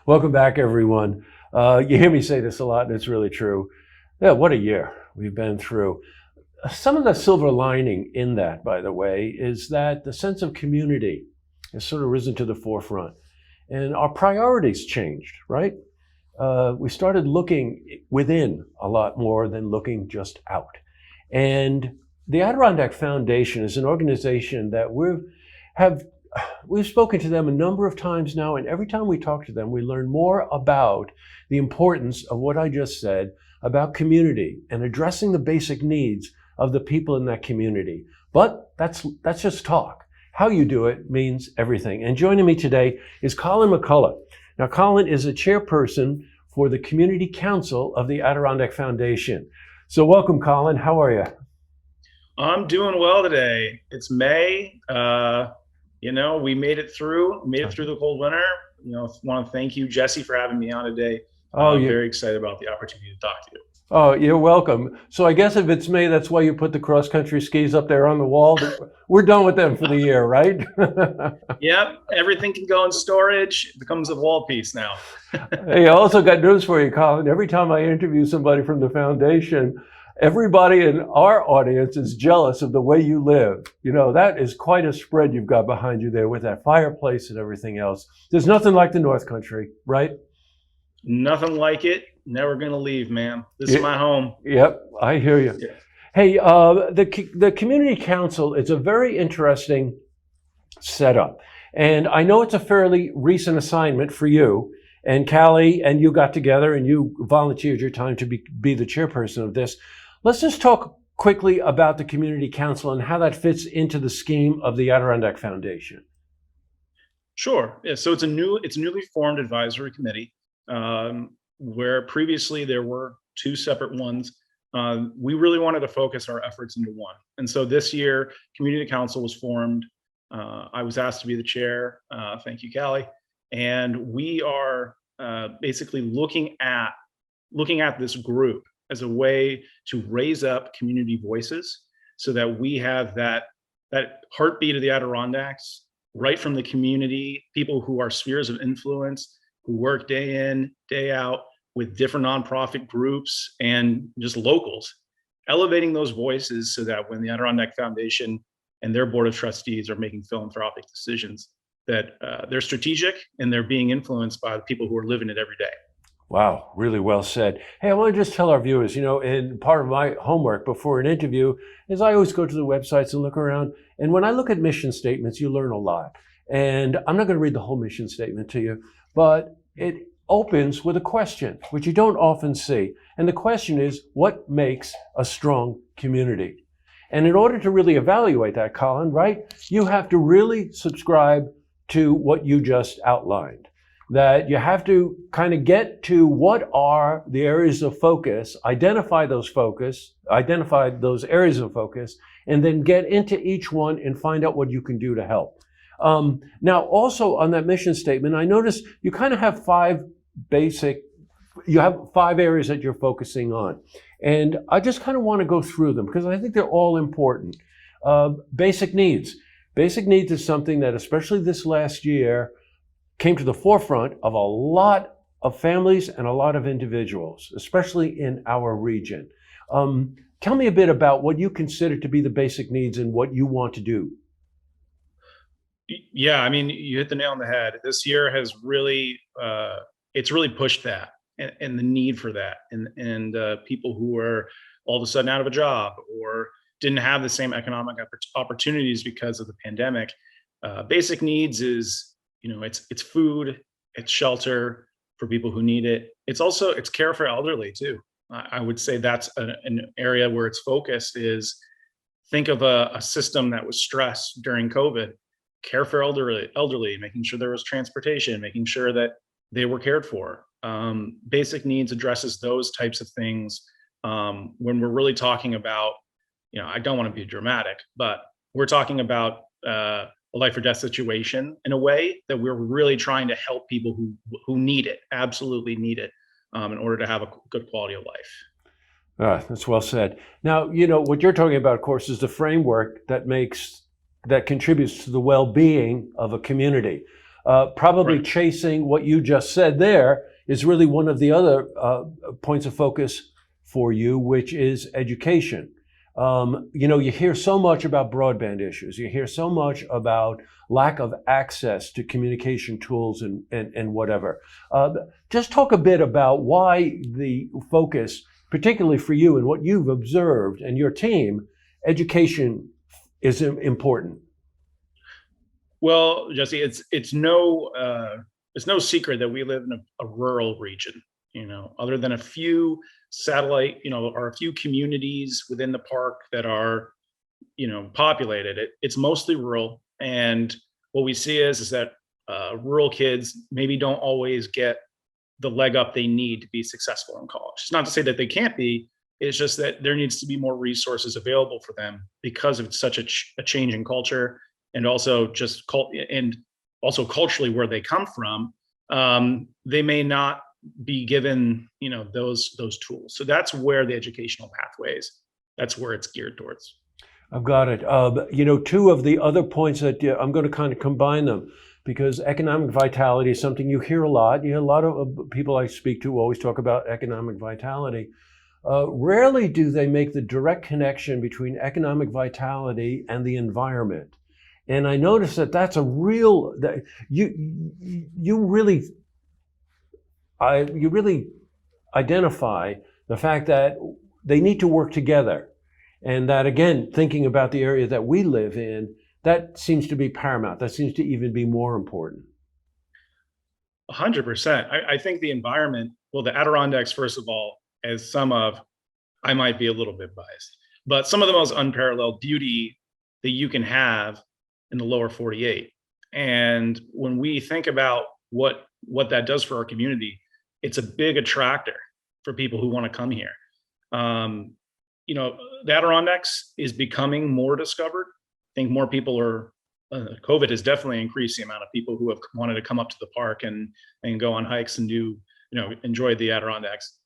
Welcome back, everyone. You hear me say this a lot, and it's really true. Yeah, what a year we've been through. Some of the silver lining in that, by the way, is that the sense of community has sort of risen to the forefront. And our priorities changed, right? We started looking within a lot more than looking just out. And the Adirondack Foundation is an organization that we've spoken to them a number of times now, and every time we talk to them, we learn more about the importance of what I just said about community and addressing the basic needs of the people in that community. But that's just talk. How you do it means everything. And joining me today is Colin Mccullough. Now, Colin is a chairperson for the Community Council of the Adirondack Foundation. So welcome, Colin. How are you? I'm doing well today. It's May. We made it through the cold winter. Want to thank you, Jesse, for having me on today. I'm very excited about the opportunity to talk to you. Oh, you're welcome. So I guess if it's May, that's why you put the cross-country skis up there on the wall. We're done with them for the year, right? Yep. Everything can go in storage. It becomes a wall piece now. Hey, I also got news for you, Colin. Every time I interview somebody from the foundation, everybody in our audience is jealous of the way you live. That is quite a spread you've got behind you there with that fireplace and everything else. There's nothing like the North Country, right? Nothing like it. Never going to leave, man. This is my home. Yep, I hear you. Yeah. Hey, the Community Council is a very interesting setup. And I know it's a fairly recent assignment for you. And Callie and you got together and you volunteered your time to be the chairperson of this. Let's just talk quickly about the Community Council and how that fits into the scheme of the Adirondack Foundation. Sure. Yeah. So it's a newly formed advisory committee, where previously there were two separate ones. We really wanted to focus our efforts into one. And so this year, Community Council was formed. I was asked to be the chair. Thank you, Callie. And we are basically looking at this group as a way to raise up community voices so that we have that heartbeat of the Adirondacks right from the community, people who are spheres of influence, who work day in, day out with different nonprofit groups and just locals, elevating those voices so that when the Adirondack Foundation and their board of trustees are making philanthropic decisions, that they're strategic and they're being influenced by the people who are living it every day. Wow, really well said. Hey, I want to just tell our viewers, and part of my homework before an interview is I always go to the websites and look around. And when I look at mission statements, you learn a lot. And I'm not going to read the whole mission statement to you, but it opens with a question, which you don't often see. And the question is, what makes a strong community? And in order to really evaluate that, Colin, right, you have to really subscribe to what you just outlined. That you have to kind of get to what are the areas of focus, identify those areas of focus, and then get into each one and find out what you can do to help. Now, also on that mission statement, I noticed you kind of have five areas that you're focusing on. And I just kind of want to go through them because I think they're all important. Basic needs. Basic needs is something that, especially this last year, came to the forefront of a lot of families and a lot of individuals, especially in our region. Tell me a bit about what you consider to be the basic needs and what you want to do. Yeah, I mean, you hit the nail on the head. This year has really, it's really pushed that and the need for that. And people who are all of a sudden out of a job or didn't have the same economic opportunities because of the pandemic. Basic needs is, it's food, it's shelter for people who need it. It's care for elderly too. I would say that's an area where it's focused is think of a system that was stressed during COVID, care for elderly, making sure there was transportation, making sure that they were cared for. Basic needs addresses those types of things. When we're really talking about, I don't want to be dramatic, but we're talking about a life or death situation in a way that we're really trying to help people who need it, absolutely need it, in order to have a good quality of life. That's well said. Now, what you're talking about, of course, is the framework that contributes to the well-being of a community. Probably Right. chasing what you just said there is really one of the other points of focus for you, which is education. You hear so much about broadband issues. You hear so much about lack of access to communication tools and whatever. Just talk a bit about why the focus, particularly for you and what you've observed and your team, education is important. Well, Jesse, it's no secret that we live in a rural region. Other than a few satellite, or a few communities within the park that are, populated. It's mostly rural, and what we see is that rural kids maybe don't always get the leg up they need to be successful in college. It's not to say that they can't be. It's just that there needs to be more resources available for them because of such a change in culture, and also and also culturally where they come from. They may not be given, those tools. So that's where the educational pathways. That's where it's geared towards. I've got it. Two of the other points that I'm going to kind of combine them because economic vitality is something you hear a lot. You hear a lot of people I speak to always talk about economic vitality. Rarely do they make the direct connection between economic vitality and the environment. And I notice that that's a real, that you really identify the fact that they need to work together. And that, again, thinking about the area that we live in, that seems to be paramount. That seems to even be more important. 100%. I think the environment, well, the Adirondacks, first of all, as I might be a little bit biased, but some of the most unparalleled beauty that you can have in the lower 48. And when we think about what that does for our community, it's a big attractor for people who want to come here. The Adirondacks is becoming more discovered. I think more people are, COVID has definitely increased the amount of people who have wanted to come up to the park and go on hikes and enjoy the Adirondacks.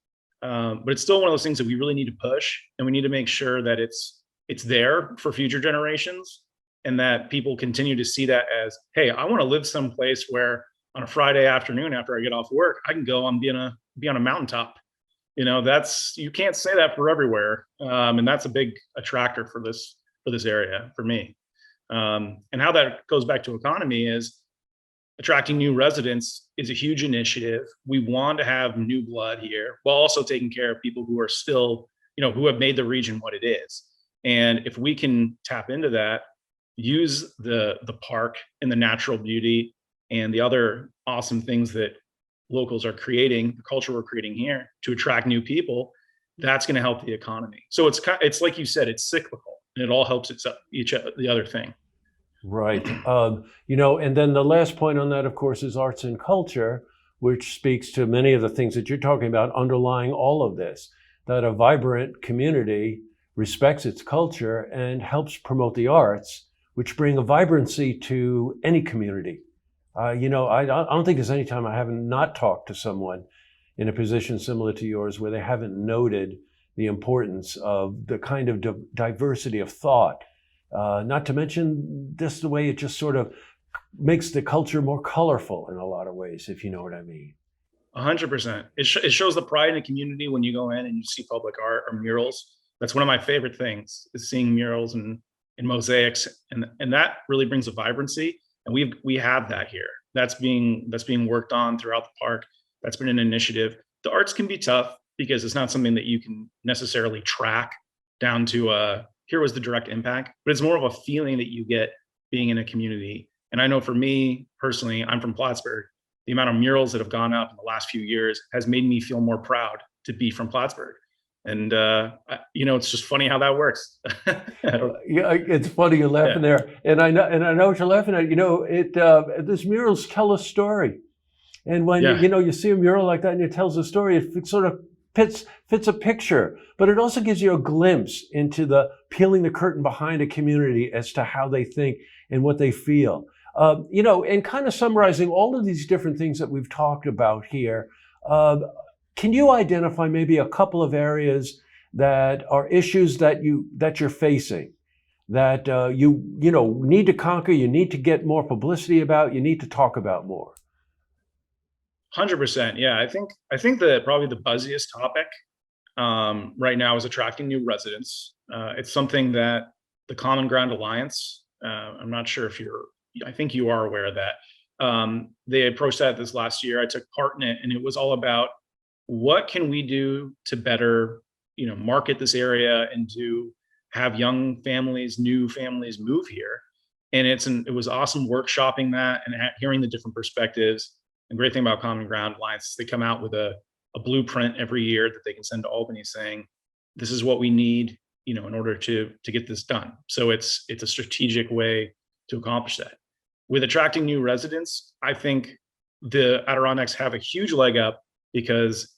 But it's still one of those things that we really need to push, and we need to make sure that it's there for future generations, and that people continue to see that as, hey, I want to live someplace where on a Friday afternoon after I get off work, I can go and be on a mountaintop. You can't say that for everywhere, and that's a big attractor for this area for me. And how that goes back to economy is attracting new residents is a huge initiative. We want to have new blood here, while also taking care of people who are still, who have made the region what it is. And if we can tap into that, use the park and the natural beauty and the other awesome things that locals are creating, the culture we're creating here to attract new people, that's going to help the economy. So it's like you said, it's cyclical, and it all helps the other thing. Right. And then the last point on that, of course, is arts and culture, which speaks to many of the things that you're talking about underlying all of this, that a vibrant community respects its culture and helps promote the arts, which bring a vibrancy to any community. I don't think there's any time I haven't not talked to someone in a position similar to yours where they haven't noted the importance of the kind of diversity of thought. Not to mention just the way it just sort of makes the culture more colorful in a lot of ways, if you know what I mean. 100%. It shows the pride in the community when you go in and you see public art or murals. That's one of my favorite things, is seeing murals and mosaics, and that really brings a vibrancy. And we have that here. That's being worked on throughout the park. That's been an initiative. The arts can be tough because it's not something that you can necessarily track down to here was the direct impact, but it's more of a feeling that you get being in a community. And I know for me personally, I'm from Plattsburgh. The amount of murals that have gone up in the last few years has made me feel more proud to be from Plattsburgh. And it's just funny how that works. Yeah, it's funny you're laughing there, and I know what you're laughing at. These murals tell a story, and when you see a mural like that and it tells a story, it sort of fits a picture, but it also gives you a glimpse into the peeling the curtain behind a community as to how they think and what they feel. And kind of summarizing all of these different things that we've talked about here. Can you identify maybe a couple of areas that are issues that you're facing that you know need to conquer, you need to get more publicity about, you need to talk about more? 100%. Yeah, I think that probably the buzziest topic right now is attracting new residents. It's something that the Common Ground Alliance, I'm not sure if I think you are aware of that. They approached that this last year. I took part in it, and it was all about what can we do to better, market this area and to have young families, new families move here. And it was awesome workshopping that and hearing the different perspectives. The great thing about Common Ground Alliance is they come out with a blueprint every year that they can send to Albany saying, this is what we need, in order to get this done. So it's a strategic way to accomplish that. With attracting new residents, I think the Adirondacks have a huge leg up because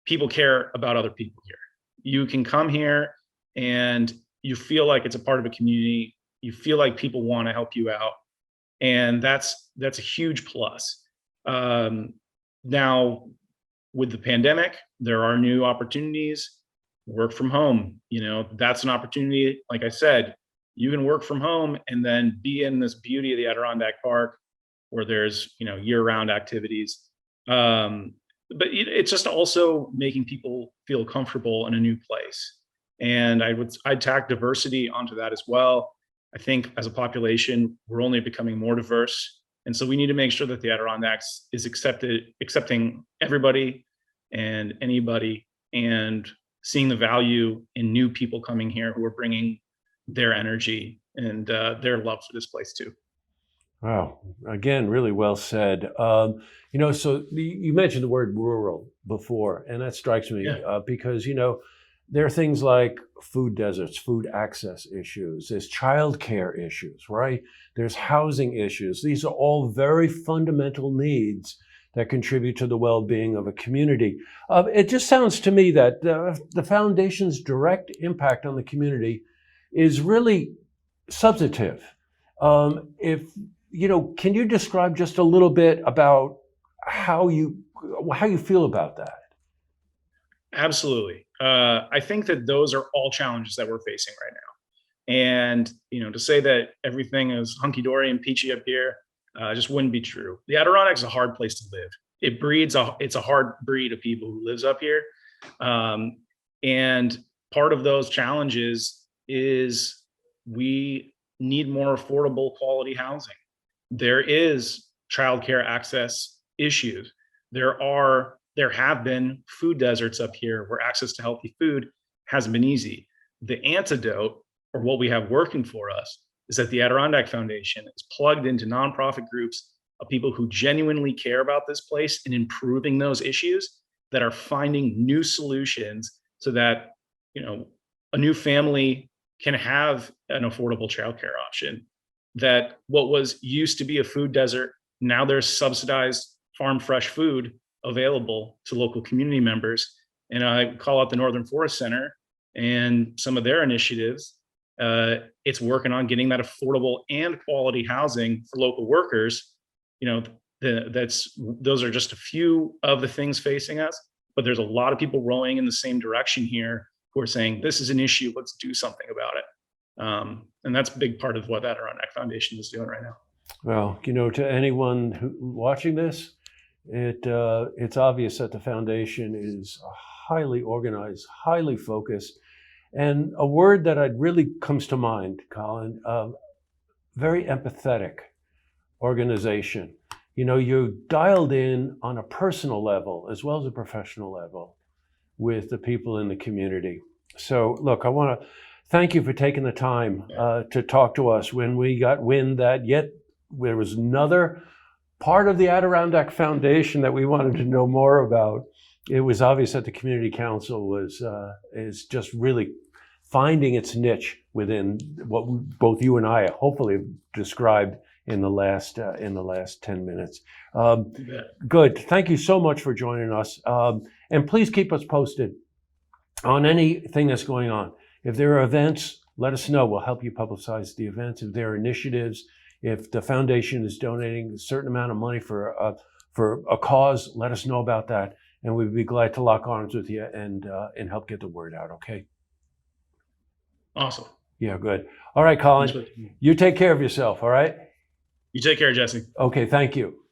people care about other people here. You can come here and you feel like it's a part of a community. You feel like people want to help you out, and that's a huge plus. Now, with the pandemic, there are new opportunities. Work from home, that's an opportunity. Like I said, you can work from home and then be in this beauty of the Adirondack Park where there's, year-round activities. But it's just also making people feel comfortable in a new place. And I'd tack diversity onto that as well. I think as a population, we're only becoming more diverse. And so we need to make sure that the Adirondacks is accepting everybody and anybody, and seeing the value in new people coming here who are bringing their energy and their love for this place too. Wow. Again, really well said. So you mentioned the word rural before, and that strikes me because, there are things like food deserts, food access issues, there's childcare issues, right? There's housing issues. These are all very fundamental needs that contribute to the well-being of a community. It just sounds to me that the foundation's direct impact on the community is really substantive. Can you describe just a little bit about how you feel about that? Absolutely. I think that those are all challenges that we're facing right now. And, to say that everything is hunky-dory and peachy up here just wouldn't be true. The Adirondack is a hard place to live. It's a hard breed of people who lives up here. And part of those challenges is we need more affordable quality housing. There is childcare access issues. There have been food deserts up here where access to healthy food hasn't been easy. The antidote, or what we have working for us, is that the Adirondack Foundation is plugged into nonprofit groups of people who genuinely care about this place and improving those issues, that are finding new solutions so that, a new family can have an affordable childcare option. That what was used to be a food desert, now there's subsidized farm fresh food available to local community members. And I call out the Northern Forest Center and some of their initiatives. It's working on getting that affordable and quality housing for local workers. Those are just a few of the things facing us, but there's a lot of people rowing in the same direction here who are saying, this is an issue, let's do something about it. And that's a big part of what that Adirondack Foundation is doing right now. Well, to anyone watching this, it's obvious that the foundation is highly organized, highly focused, and a word that really comes to mind, Colin, very empathetic organization. You're dialed in on a personal level as well as a professional level with the people in the community. So look, I want to thank you for taking the time to talk to us when we got wind that yet there was another part of the Adirondack Foundation that we wanted to know more about. It was obvious that the Community Council is just really finding its niche within what both you and I hopefully have described in the last 10 minutes. Good. Thank you so much for joining us. And please keep us posted on anything that's going on. If there are events, let us know. We'll help you publicize the events. If there are initiatives, if the foundation is donating a certain amount of money for a cause, let us know about that. And we'd be glad to lock arms with you and help get the word out, okay? Awesome. Yeah, good. All right, Colin, you take care of yourself, all right? You take care, Jesse. Okay, thank you.